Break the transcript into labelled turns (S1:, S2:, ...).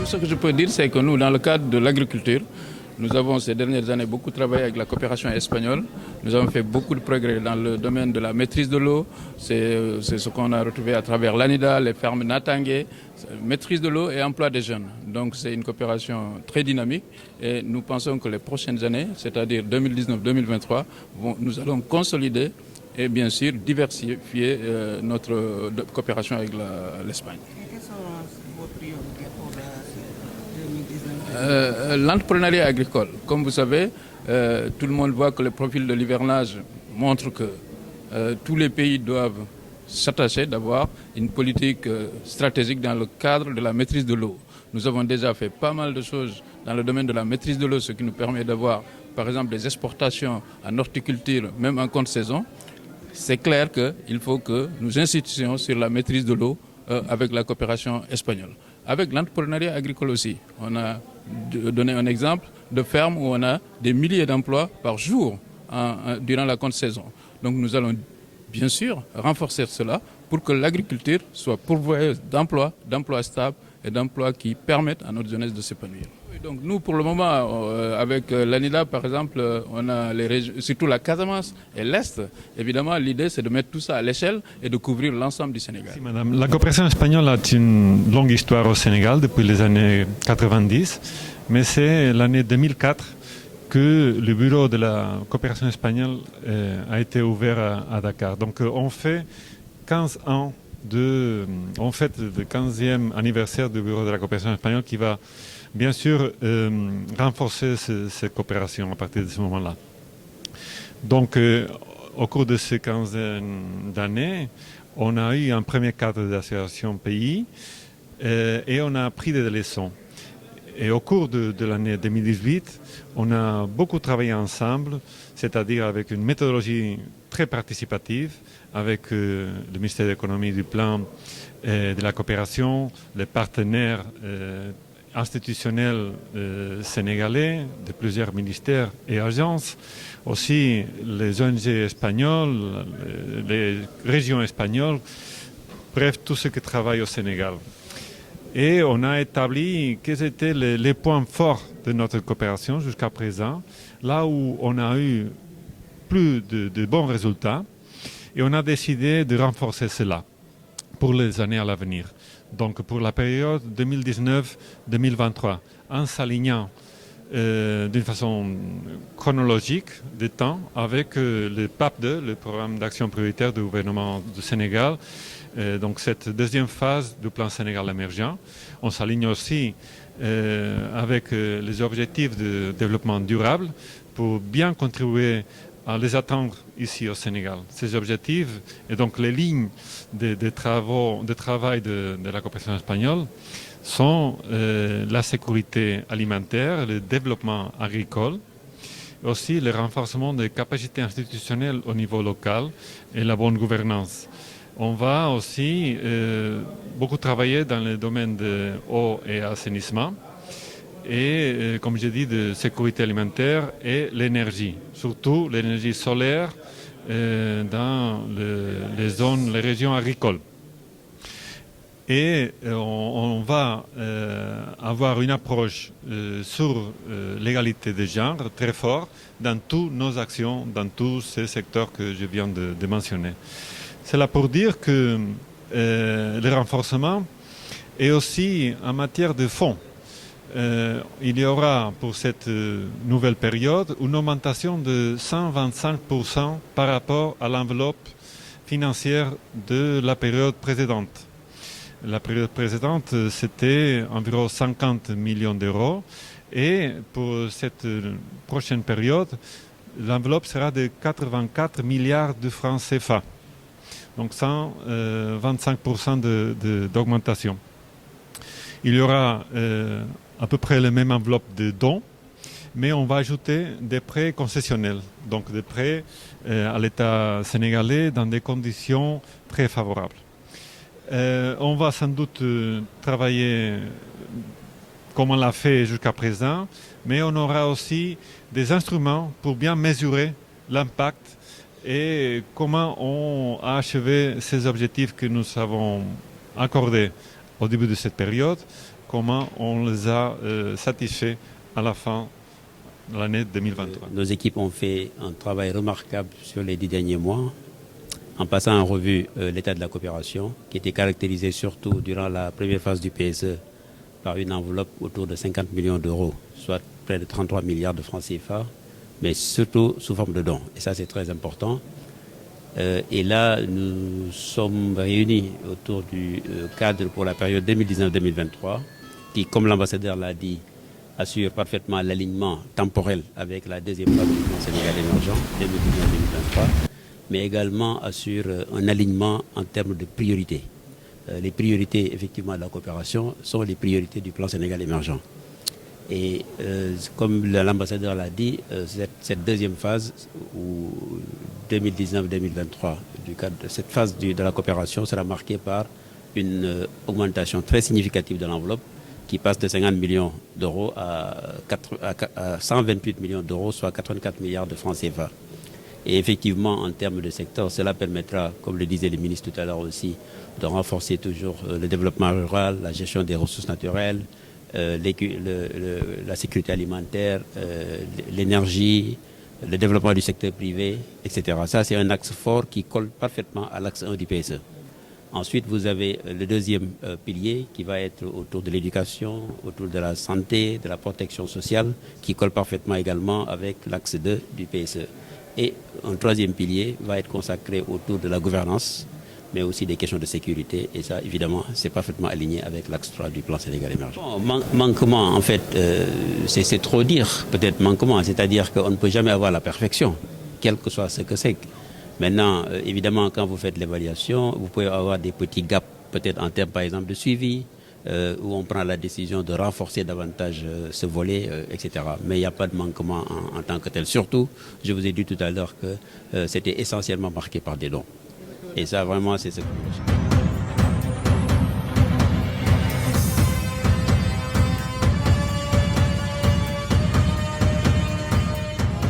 S1: ce que je peux dire, c'est que nous, dans le cadre de l'agriculture, nous avons ces dernières années beaucoup travaillé avec la coopération espagnole. Nous avons fait beaucoup de progrès dans le domaine de la maîtrise de l'eau. C'est ce qu'on a retrouvé à travers l'ANIDA, les fermes Natangué, maîtrise de l'eau et emploi des jeunes. Donc c'est une coopération très dynamique et nous pensons que les prochaines années, c'est-à-dire 2019-2023, nous allons consolider et bien sûr diversifier notre coopération avec l'Espagne.
S2: Quelles sont vos priorités pour 2019?
S1: L'entrepreneuriat agricole, comme vous savez, tout le monde voit que le profil de l'hivernage montre que tous les pays doivent s'attacher d'avoir une politique stratégique dans le cadre de la maîtrise de l'eau. Nous avons déjà fait pas mal de choses dans le domaine de la maîtrise de l'eau, ce qui nous permet d'avoir, par exemple, des exportations en horticulture, même en contre-saison. C'est clair qu'il faut que nous insistions sur la maîtrise de l'eau avec la coopération espagnole. Avec l'entrepreneuriat agricole aussi, on a donné un exemple de ferme où on a des milliers d'emplois par jour durant la contre-saison. Donc nous allons bien sûr renforcer cela pour que l'agriculture soit pourvoyeuse d'emplois stables et d'emplois qui permettent à notre jeunesse de s'épanouir. Donc nous, pour le moment, avec l'ANIDA, par exemple, on a les régions, surtout la Casamance et l'Est. Évidemment, l'idée, c'est de mettre tout ça à l'échelle et de couvrir l'ensemble du Sénégal.
S3: Merci, madame. La coopération espagnole a une longue histoire au Sénégal depuis les années 90, mais c'est l'année 2004 que le bureau de la coopération espagnole a été ouvert à Dakar. Donc on fait 15 ans on fête le 15e anniversaire du bureau de la coopération espagnole qui va bien sûr renforcer cette coopération à partir de ce moment-là. Donc au cours de ces 15 d'années, on a eu un premier cadre d'association pays et on a appris des leçons. Et au cours de l'année 2018, on a beaucoup travaillé ensemble, c'est-à-dire avec une méthodologie très participative, avec le ministère de l'économie, du plan, de la coopération, les partenaires institutionnels sénégalais de plusieurs ministères et agences, aussi les ONG espagnoles, les régions espagnoles, bref, tout ce qui travaille au Sénégal. Et on a établi quels étaient les points forts de notre coopération jusqu'à présent, là où on a eu plus de bons résultats, et on a décidé de renforcer cela pour les années à l'avenir. Donc pour la période 2019-2023, en s'alignant d'une façon chronologique de temps avec le PAP2, le programme d'action prioritaire du gouvernement du Sénégal. Donc cette deuxième phase du plan Sénégal émergent. On s'aligne aussi avec les objectifs de développement durable pour bien contribuer à les atteindre ici au Sénégal. Ces objectifs et donc les lignes de travail de la coopération espagnole sont la sécurité alimentaire, le développement agricole, aussi le renforcement des capacités institutionnelles au niveau local et la bonne gouvernance. On va aussi beaucoup travailler dans le domaine de eau et assainissement et, comme j'ai dit, de sécurité alimentaire et l'énergie, surtout l'énergie solaire dans les régions agricoles. Et on va avoir une approche sur l'égalité des genres très forte dans toutes nos actions, dans tous ces secteurs que je viens de mentionner. C'est là pour dire que le renforcement est aussi en matière de fonds. Il y aura pour cette nouvelle période une augmentation de 125% par rapport à l'enveloppe financière de la période précédente. La période précédente, c'était environ 50 millions d'euros et pour cette prochaine période, l'enveloppe sera de 84 milliards de francs CFA. Donc 125% d'augmentation. Il y aura à peu près la même enveloppe de dons, mais on va ajouter des prêts concessionnels, donc des prêts à l'État sénégalais dans des conditions très favorables. On va sans doute travailler comme on l'a fait jusqu'à présent, mais on aura aussi des instruments pour bien mesurer l'impact et comment on a achevé ces objectifs que nous avons accordés au début de cette période comment on les a satisfaits à la fin de l'année 2023.
S4: Nos équipes ont fait un travail remarquable sur les 10 derniers mois, en passant en revue l'état de la coopération, qui était caractérisé surtout durant la première phase du PSE par une enveloppe autour de 50 millions d'euros, soit près de 33 milliards de francs CFA, mais surtout sous forme de dons. Et ça, c'est très important. Et là, nous sommes réunis autour du cadre pour la période 2019-2023, qui, comme l'ambassadeur l'a dit, assure parfaitement l'alignement temporel avec la deuxième phase du plan Sénégal émergent 2019-2023, mais également assure un alignement en termes de priorités. Les priorités, effectivement, de la coopération sont les priorités du plan Sénégal émergent. Et comme l'ambassadeur l'a dit, cette deuxième phase, 2019-2023, du cadre de cette phase de la coopération sera marquée par une augmentation très significative de l'enveloppe qui passe de 50 millions d'euros à 128 millions d'euros, soit 84 milliards de francs CFA. Et effectivement, en termes de secteur, cela permettra, comme le disait le ministre tout à l'heure aussi, de renforcer toujours le développement rural, la gestion des ressources naturelles, la sécurité alimentaire, l'énergie, le développement du secteur privé, etc. Ça, c'est un axe fort qui colle parfaitement à l'axe 1 du PSE. Ensuite, vous avez le deuxième pilier qui va être autour de l'éducation, autour de la santé, de la protection sociale, qui colle parfaitement également avec l'axe 2 du PSE. Et un troisième pilier va être consacré autour de la gouvernance, mais aussi des questions de sécurité. Et ça, évidemment, c'est parfaitement aligné avec l'axe 3 du plan Sénégal émergent. Manquement, en fait, c'est trop dire, peut-être manquement. C'est-à-dire qu'on ne peut jamais avoir la perfection, quel que soit ce que c'est. Maintenant, évidemment, quand vous faites l'évaluation, vous pouvez avoir des petits gaps, peut-être en termes, par exemple, de suivi, où on prend la décision de renforcer davantage ce volet, etc. Mais il n'y a pas de manquement en tant que tel. Surtout, je vous ai dit tout à l'heure que c'était essentiellement marqué par des dons. Et ça, vraiment, c'est ce que nous recherchons.